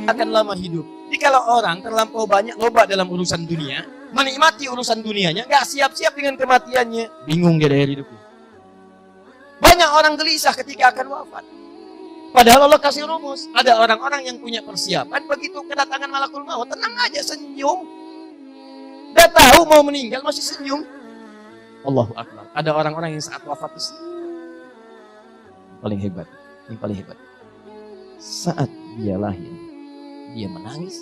Akan lama hidup. Jadi kalau orang terlampau banyak loba dalam urusan dunia, menikmati urusan dunianya, gak siap-siap dengan kematiannya, bingung dia dari hidupnya. Banyak orang gelisah ketika akan wafat. Padahal Allah kasih rumus. Ada orang-orang yang punya persiapan, begitu kedatangan malakul maut, tenang aja, senyum. Udah tahu mau meninggal, masih senyum. Allahu Akbar. Ada orang-orang yang saat wafat itu paling hebat. Yang paling hebat. Saat dia lahir, dia menangis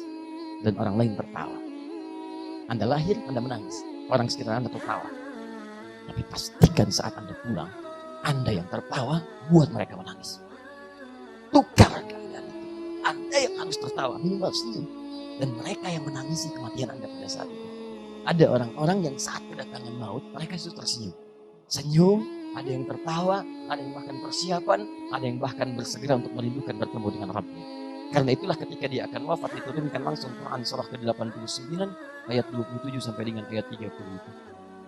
dan orang lain tertawa. Anda lahir, Anda menangis. Orang sekitar Anda tertawa. Tapi pastikan saat Anda pulang, Anda yang tertawa buat mereka menangis. Tukar keadaan itu. Anda yang harus tertawa, minimal senyum. Dan mereka yang menangisi kematian Anda pada saat itu. Ada orang-orang yang saat kedatangan maut, mereka justru tersenyum. Senyum, ada yang tertawa, ada yang bahkan persiapan, ada yang bahkan bersegera untuk merindukan bertemu dengan Rabbnya. Karena itulah ketika dia akan wafat, diturunkan langsung Quran surah ke-89 ayat 27 sampai dengan ayat 30 itu.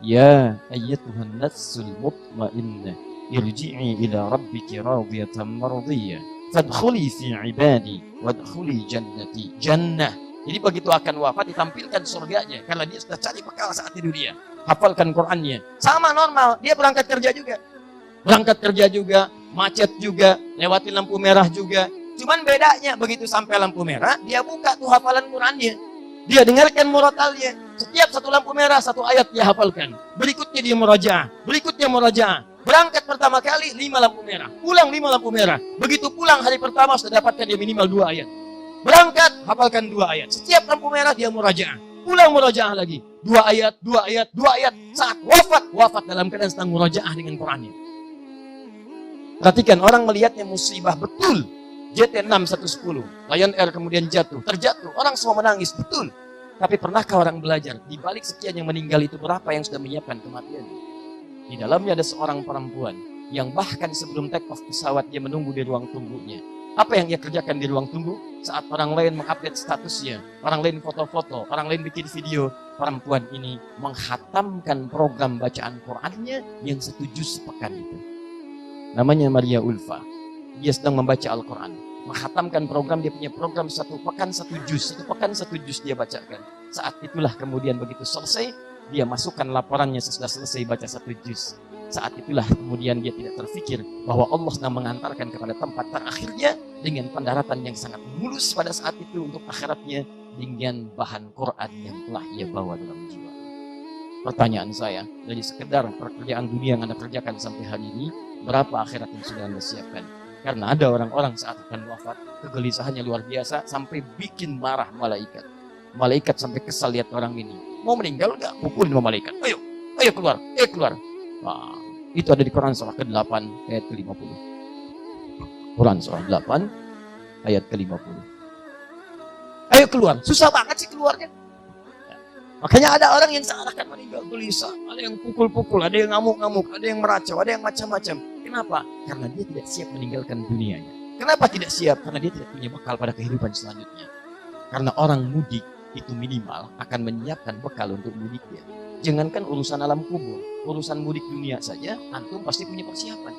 Ya ayyatuhan nafsul mutmainnah irji'i ila rabbiki radiyatan mardiyah fadkhuli fi ibadi wadkhuli jannati. Jannah. Jadi begitu akan wafat ditampilkan surganya karena dia sudah cari bekal saat di dunia. Hafalkan Qur'annya. Sama normal, dia berangkat kerja juga. Berangkat kerja juga, macet juga, lewatin lampu merah juga. Cuman bedanya begitu sampai lampu merah, dia buka tuh hafalan Qur'annya. Dia dengarkan murotalnya. Setiap satu lampu merah, satu ayat dia hafalkan. Berikutnya dia murajaah. Berikutnya murajaah. Berangkat pertama kali 5 lampu merah. Pulang 5 lampu merah. Begitu pulang hari pertama sudah dapatkan dia minimal 2 ayat. Berangkat, hafalkan 2 ayat. Setiap lampu merah dia murajaah. Pulang murajaah lagi. 2 ayat, 2 ayat, 2 ayat. Saat wafat dalam keadaan sedang murajaah dengan Qur'annya. Perhatikan, orang melihatnya musibah betul. JT6110, Lion Air kemudian terjatuh. Orang semua menangis, betul. Tapi pernahkah orang belajar, di balik sekian yang meninggal itu berapa yang sudah menyiapkan kematian? Di dalamnya ada seorang perempuan yang bahkan sebelum take off pesawat dia menunggu di ruang tunggunya. Apa yang ia kerjakan di ruang tunggu? Saat orang lain mengupdate statusnya, orang lain foto-foto, orang lain bikin video, perempuan ini menghatamkan program bacaan Qur'annya yang 1 juz sepekan itu. Namanya Maria Ulfa. Dia sedang membaca Al-Quran. Menghatamkan program, dia punya program 1 pekan 1 juz. 1 pekan 1 juz dia bacakan. Saat itulah kemudian begitu selesai, dia masukkan laporannya sesudah selesai baca 1 juz. Saat itulah kemudian dia tidak terfikir bahwa Allah sedang mengantarkan kepada tempat terakhirnya dengan pendaratan yang sangat mulus pada saat itu untuk akhiratnya dengan bahan Quran yang telah ia bawa dalam jiwa. Pertanyaan saya, dari sekedar pekerjaan dunia yang Anda kerjakan sampai hari ini, berapa akhirat yang sudah Anda siapkan? Karena ada orang-orang saat akan wafat, kegelisahannya luar biasa sampai bikin marah malaikat. Malaikat sampai kesal lihat orang ini. Mau meninggal enggak? Pukul sama malaikat. Ayo keluar, keluar. Nah, itu ada di Quran surah ke-8 ayat ke-50. Quran surah 8 ayat ke-50. Ayo keluar. Susah banget sih keluarnya. Makanya ada orang yang seakan meninggal gelisah, ada yang pukul-pukul, ada yang ngamuk-ngamuk, ada yang meracau, ada yang macam-macam. Kenapa? Karena dia tidak siap meninggalkan dunianya. Kenapa tidak siap? Karena dia tidak punya bekal pada kehidupan selanjutnya. Karena orang mudik itu minimal akan menyiapkan bekal untuk mudiknya. Jangankan urusan alam kubur, urusan mudik dunia saja, antum pasti punya persiapan.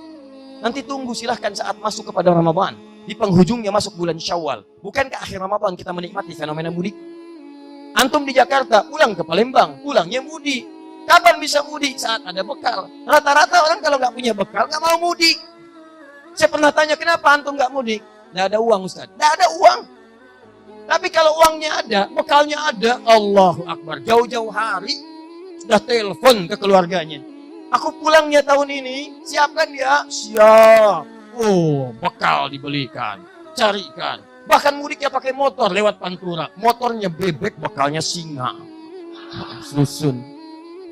Nanti tunggu silahkan saat masuk kepada Ramadan. Di penghujungnya masuk bulan Syawal. Bukankah akhir Ramadan kita menikmati fenomena mudik? Antum di Jakarta, pulang ke Palembang, pulangnya mudik. Kapan bisa mudik? Saat ada bekal. Rata-rata orang kalau nggak punya bekal, nggak mau mudik. Saya pernah tanya, kenapa antum nggak mudik? Nggak ada uang, Ustaz. Nggak ada uang. Tapi kalau uangnya ada, bekalnya ada, Allahu Akbar. Jauh-jauh hari, sudah telepon ke keluarganya. Aku pulangnya tahun ini, siapkan dia? Siap. Oh, bekal dibelikan. Carikan. Bahkan mudiknya pakai motor lewat Pantura. Motornya bebek, bekalnya singa. Susun.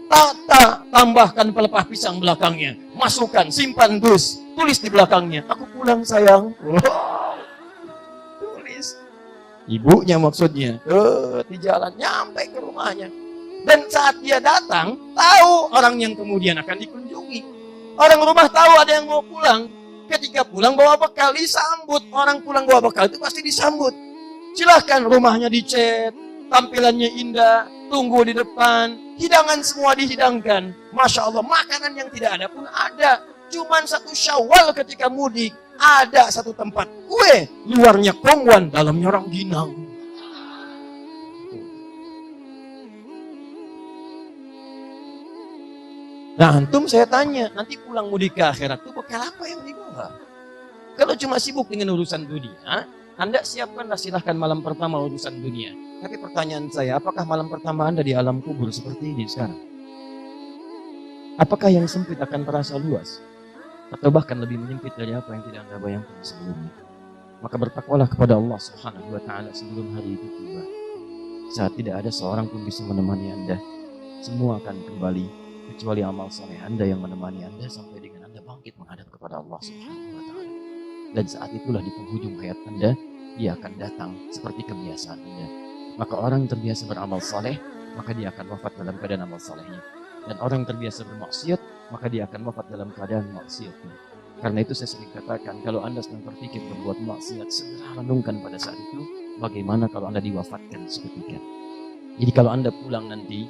Tata, tambahkan pelepah pisang belakangnya. Masukkan, simpan dus. Tulis di belakangnya. Aku pulang sayang. Wow. Tulis. Ibunya maksudnya. Di jalan, nyampe ke rumahnya. Dan saat dia datang, tahu orang yang kemudian akan dikunjungi. Orang rumah tahu ada yang mau pulang. Ketika pulang bawa bekal, disambut. Orang pulang bawa bekal itu pasti disambut. Silahkan, rumahnya dicat, tampilannya indah, tunggu di depan, hidangan semua dihidangkan. Masya Allah, makanan yang tidak ada pun ada. Cuman 1 Syawal ketika mudik, ada satu tempat kue, luarnya kongwan, dalamnya orang ginang. Nah, antum saya tanya, nanti pulang mudik ke akhirat itu bekal apa yang dibawa? Kalau cuma sibuk dengan urusan dunia, Anda siapkanlah silahkan malam pertama urusan dunia. Tapi pertanyaan saya, apakah malam pertama Anda di alam kubur seperti ini sekarang? Apakah yang sempit akan terasa luas? Atau bahkan lebih menyempit dari apa yang tidak Anda bayangkan sebelumnya? Maka bertakwalah kepada Allah Subhanahu wa Ta'ala sebelum hari itu tiba. Saat tidak ada seorang pun bisa menemani Anda, semua akan kembali kecuali amal soleh Anda yang menemani Anda sampai dengan Anda bangkit menghadap kepada Allah Subhanahu wa Ta'ala. Dan saat itulah di penghujung hayat Anda, dia akan datang seperti kebiasaan Anda. Maka orang yang terbiasa beramal soleh, maka dia akan wafat dalam keadaan amal solehnya. Dan orang yang terbiasa bermaksiat, maka dia akan wafat dalam keadaan maksiatnya. Karena itu saya sering katakan, kalau Anda sedang berpikir berbuat maksiat, segera renungkan pada saat itu, bagaimana kalau Anda diwafatkan seketika. Jadi kalau Anda pulang nanti,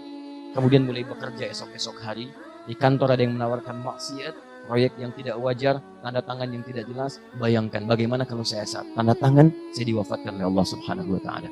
kemudian mulai bekerja esok-esok hari, di kantor ada yang menawarkan maksiat, proyek yang tidak wajar, tanda tangan yang tidak jelas, bayangkan bagaimana kalau saya saat tanda tangan, saya diwafatkan oleh Allah Subhanahu wa Ta'ala.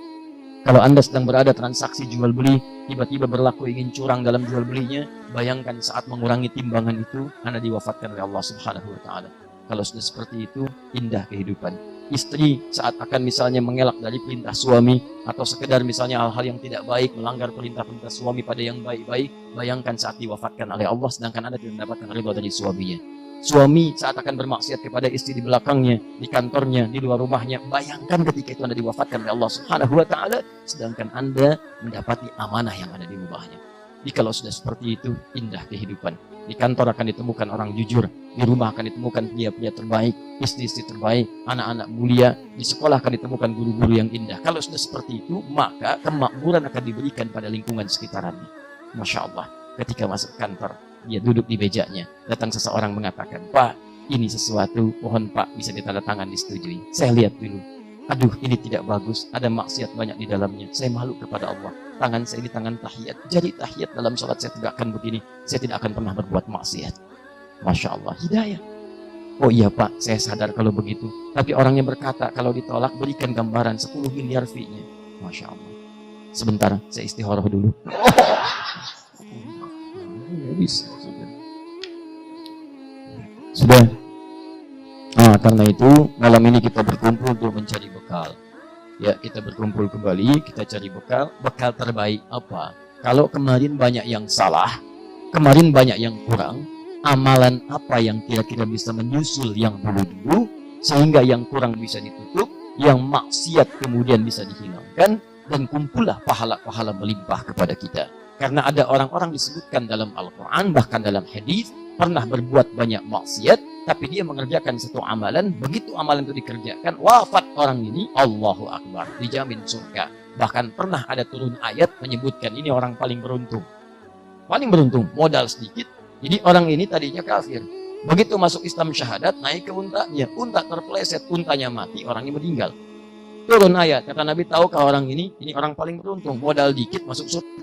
Kalau Anda sedang berada transaksi jual beli, tiba-tiba berlaku ingin curang dalam jual belinya, bayangkan saat mengurangi timbangan itu, Anda diwafatkan oleh Allah Subhanahu wa Ta'ala. Kalau sudah seperti itu, indah kehidupan. Istri saat akan misalnya mengelak dari perintah suami, atau sekedar misalnya hal-hal yang tidak baik, melanggar perintah-perintah suami pada yang baik-baik, bayangkan saat diwafatkan oleh Allah, sedangkan Anda tidak mendapatkan ridha dari suaminya. Suami saat akan bermaksiat kepada istri di belakangnya, di kantornya, di luar rumahnya, bayangkan ketika itu Anda diwafatkan oleh Allah Subhanahu wa Ta'ala, sedangkan Anda mendapati amanah yang ada di rumahnya. Jadi kalau sudah seperti itu, indah kehidupan. Di kantor akan ditemukan orang jujur, di rumah akan ditemukan pria-pria terbaik, istri-istri terbaik, anak-anak mulia, di sekolah akan ditemukan guru-guru yang indah. Kalau sudah seperti itu, maka kemakmuran akan diberikan pada lingkungan sekitarannya. Masya Allah, ketika masuk kantor, dia duduk di mejanya, datang seseorang mengatakan, "Pak, ini sesuatu, mohon Pak bisa ditandatangan disetujui." Saya lihat dulu, aduh ini tidak bagus, ada maksiat banyak di dalamnya, saya malu kepada Allah. Tangan saya ini tangan tahiyat, jadi tahiyat dalam sholat saya tegakkan begini, saya tidak akan pernah berbuat maksiat. Masya Allah, hidayah. Oh iya Pak, saya sadar kalau begitu. Tapi orangnya berkata, kalau ditolak berikan gambaran 10 miliar fee-nya. Masya Allah. Sebentar, saya istikharah dulu. Bisa, sudah. Nah, karena itu malam ini kita berkumpul untuk mencari bekal. Ya, kita berkumpul kembali, kita cari bekal. Bekal terbaik apa? Kalau kemarin banyak yang salah, kemarin banyak yang kurang, amalan apa yang kira-kira bisa menyusul yang dulu-dulu, sehingga yang kurang bisa ditutup, yang maksiat kemudian bisa dihilangkan, dan kumpullah pahala-pahala melimpah kepada kita. Karena ada orang-orang disebutkan dalam Al-Quran, bahkan dalam hadis, pernah berbuat banyak maksiat, tapi dia mengerjakan satu amalan, begitu amalan itu dikerjakan, wafat orang ini, Allahu Akbar, dijamin surga. Bahkan pernah ada turun ayat menyebutkan ini orang paling beruntung. Paling beruntung, modal sedikit. Jadi orang ini tadinya kafir. Begitu masuk Islam syahadat, naik ke untanya. Unta terpeleset, untanya mati, orangnya meninggal. Turun ayat, kata Nabi, tahukah orang ini orang paling beruntung, modal dikit masuk surga.